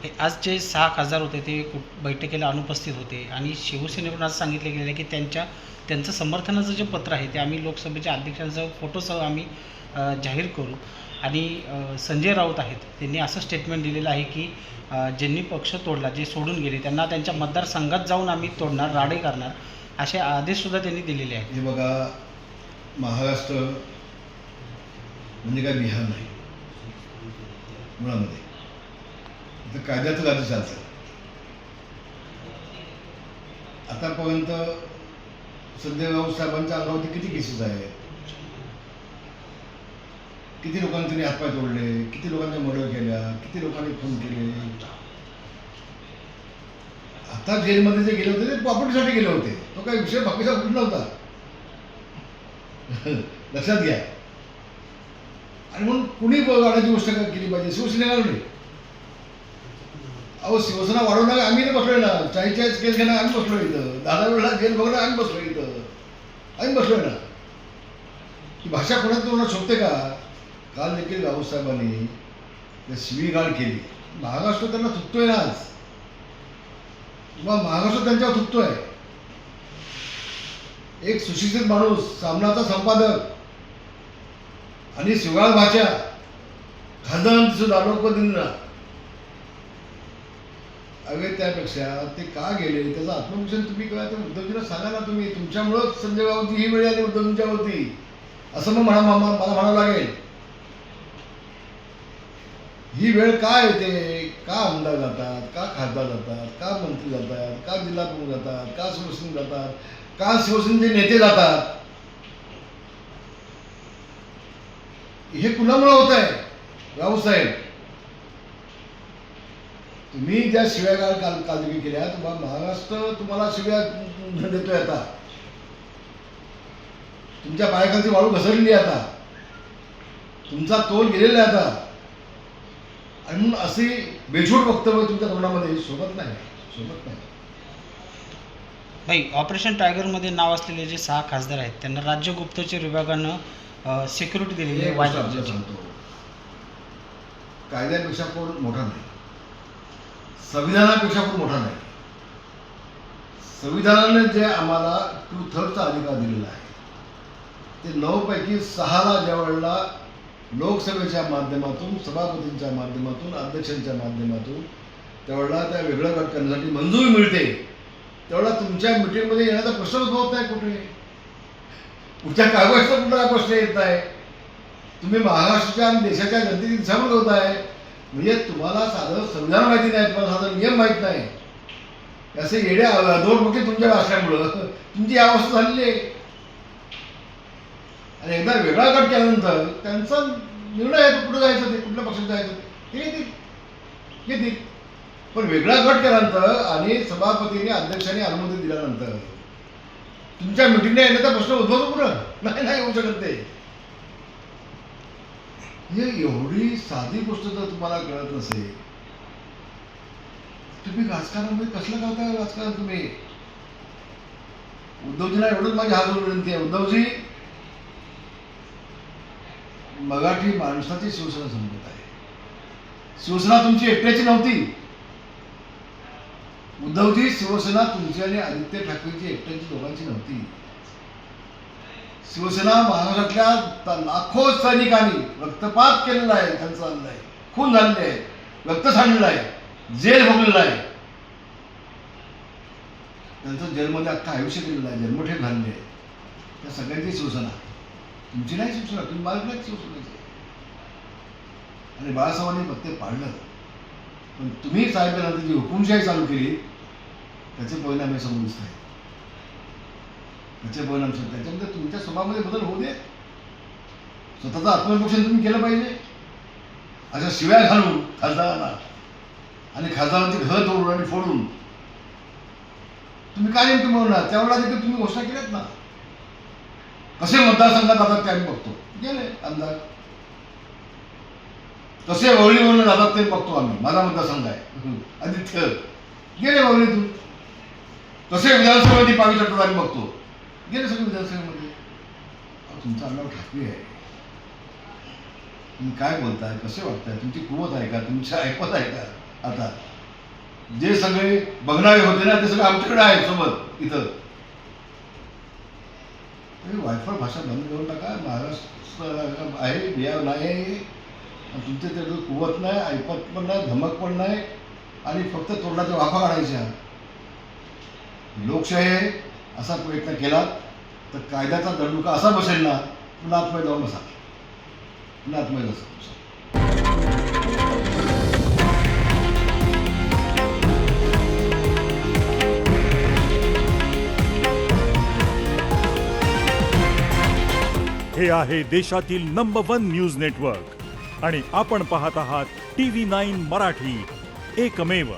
हे आज जे 6 खासदार होते ते बैठकीला अनुपस्थित होते आणि शिवसेनेकडून असं सांगितलं गेलं आहे की त्यांचं समर्थनाचं जे पत्र आहे ते आम्ही लोकसभेच्या अध्यक्षांचा फोटोसह आम्ही जाहीर करू. आणि संजय राऊत आहेत त्यांनी असं स्टेटमेंट दिलेलं आहे की ज्यांनी पक्ष तोडला, जे सोडून गेले, त्यांना त्यांच्या मतदारसंघात जाऊन आम्ही तोडणार, राडे करणार, असे आदेशसुद्धा त्यांनी दिलेले आहेत. हे बघा, महाराष्ट्र म्हणजे काय बिहार नाही मुळामध्ये. इथं कायद्याचं राज्य चालतं. आतापर्यंत संजय राऊत साहेबांच्या अंगावरती किती केसेस आहेत, किती लोकांनी त्यांनी हातपाय तोडले, किती लोकांच्या मर्डर केल्या, किती लोकांनी खून केले. आता जेलमध्ये जे गेले होते ते प्रॉपर्टीसाठी गेले होते. तो काही विषय बाकीचा कुठला नव्हता. लक्षात घ्या. आणि म्हणून कुणी वाढायची गोष्ट केली पाहिजे? शिवसेनेला नाही. अहो, शिवसेना वाढवणार आम्ही नाही बसलोय ना. 40 केस घेणार आम्ही बसलोय इथं. 10 वेळा जेल बघणार आम्ही बसलोय इथं. आम्ही बसलोय ना. ही भाषा कोणात कोणा शोभते का? काल देखील राऊत साहेबांनी शिवीगाळ केली. महाराष्ट्र त्यांना थुकतोय ना आज. किंवा महाराष्ट्र त्यांच्यावर थुकतोय. एक सुशिक्षित माणूस, सामनाचा संपादक आणि शिवाळ भाषा खासदारांची सुद्धा लोकप्रतिनिधींना. अगे त्यापेक्षा ते का गेले त्याचं आत्मविश्लेषण तुम्ही करा. ते उद्धवजींना सांगा ना. तुम्ही तुमच्यामुळंच संजय राऊतची ही वेळ आली उद्धवजींच्यावरती असं मग मला म्हणावं लागेल. ही वेळ का येते? का आमदार जातात, का खासदार जातात, का मंत्री जातात, का जिल्हा प्रमुख जातात, का शिवसेना जातात, का शिवसेनेचे नेते जातात? हे कुणामुळे होत आहे? राऊत साहेब, तुम्ही ज्या शिव्या काल केल्या, तुम्हाला महाराष्ट्र तुम्हाला शिव्या देतोय. आता तुमच्या पायाखालची वाळू घसरलेली आता. तुमचा तोल गेलेला आहे आता. आणि म्हणून अशी बेछूट वक्तव्य तुमच्या तोंडामध्ये शोभत नाही. भाई, ऑपरेशन टायगरमध्ये नाव असलेले जे 6 खासदार आहेत त्यांना राज्य गुप्तचर विभागानं सिक्युरिटी दिलेली आहे. सांगतो, कायद्यापेक्षा कोण मोठा नाही, संविधानापेक्षा कोण मोठा नाही. संविधानाने जे आम्हाला 2/3 अधिकार दिलेला आहे ते 9 पैकी 6ला ज्या वेळेला लोकसभेच्या माध्यमातून, सभापतींच्या माध्यमातून, अध्यक्षांच्या माध्यमातून त्यावेळेला त्या वेगळं गट करण्यासाठी मंजुरी मिळते. त्यावेळेला तुमच्या मिटिंगमध्ये येण्याचा प्रश्न उद्भवत नाही. कुठे कुठच्या कागदाचा कुठला प्रश्न येत नाही. तुम्ही महाराष्ट्राच्या आणि देशाच्या जनतेची दिशाभूल होताय. म्हणजे तुम्हाला साधं संविधान माहिती नाही, तुम्हाला साधं नियम माहीत नाही. असे येड्या अधोरमुखी तुमच्या असल्यामुळं तुमची अवस्था झालेली आहे. आणि एकदा वेगळा गट केल्यानंतर त्यांचा निर्णय आहे कुठं जायचं, ते कुठल्या पक्षात जायचं ते येतील. पण वेगळा गट केल्यानंतर आणि सभापतीने अध्यक्षांनी अनुमती दिल्यानंतर तुमच्या मिटिंगला येण्याचा प्रश्न उद्भवतो कुठं? नाही होऊ शकत ते. हे एवढी साधी गोष्ट जर तुम्हाला कळत नसेल, तुम्ही राजकारणामध्ये कसलं करताय राजकारण? तुम्ही उद्धवजींना एवढंच माझी हात जोडून विनंती आहे. उद्धवजी, मराठी माणसाची शिवसेना संपत आहे. शिवसेना तुमची एकट्याची नव्हती. उद्धवजी, शिवसेना तुमची आणि आदित्य ठाकरेची एकट्याची दोघांची नव्हती. शिवसेना महाराष्ट्रातल्या लाखो सैनिकांनी रक्तपात केलेला आहे, त्यांचा आणला आहे, खून झालेले आहे, रक्त सांडलेलं आहे, जेल भोगलेलं आहे. त्यांचं जेलमध्ये अख्खं आयुष्य केलेलं आहे, जन्मठेप झालेली आहे. त्या सगळ्यांची शिवसेना तुमची नाही. शिवसेना तुम्ही मालक नाही शिवसेनेचे. आणि बाळासाहेबांनी प्रत्येक पाळलं. पण तुम्ही साहेबांनंतर जी हुकुमशाही चालू केली त्याचे परिणाम हे समोर दिसत आहेत. त्याचे परिणाम त्याच्यामध्ये तुमच्या स्वभावामध्ये बदल होऊ दे. स्वतःचं आत्मविश्लेषण तुम्ही केलं पाहिजे. अशा शिव्या घालून खासदारांना आणि खासदारांचे घर तोडून आणि फोडून तुम्ही काय नेमकं मिळवणार? त्यावेळेला देखील तुम्ही घोषणा केल्यात ना. कसे मतदारसंघात जातात ते आम्ही बघतो. गेले आमदार कसे वळीवरून जातात ते बघतो आम्ही. माझा मतदारसंघ आहे आदित्य. गेले वळीतून. कसे विधानसभेमध्ये पाणी शकतात आम्ही बघतो. गेले सगळे विधानसभेमध्ये. तुमचं नाव ठाकरे आहे. तुम्ही काय बोलताय, कसे वागताय, तुमची कुवत आहे का, तुमची ऐपत आहे का? आता जे सगळे बघणारे होते ना ते सगळे आमच्याकडे आहेत सोबत इथं. वायफळ भाषा बंद करून टाका. महाराष्ट्र आहे, बिहार नाही आहे, तुमचे तेवढं कुवत नाही, ऐपत पण नाही, धमक पण नाही, आणि फक्त तोंडाच्या वाफा काढायच्या. लोकशाही आहे असा प्रयत्न केला तर कायद्याचा दंडुका असा बसेल ना, पुन्हा आतमध्ये जाऊन बसा, पुन्हा आतमध्ये बसा. हे आहे देशातील नंबर 1 न्यूज नेटवर्क आणि आपण पाहत आहात TV9 मराठी, एकमेव.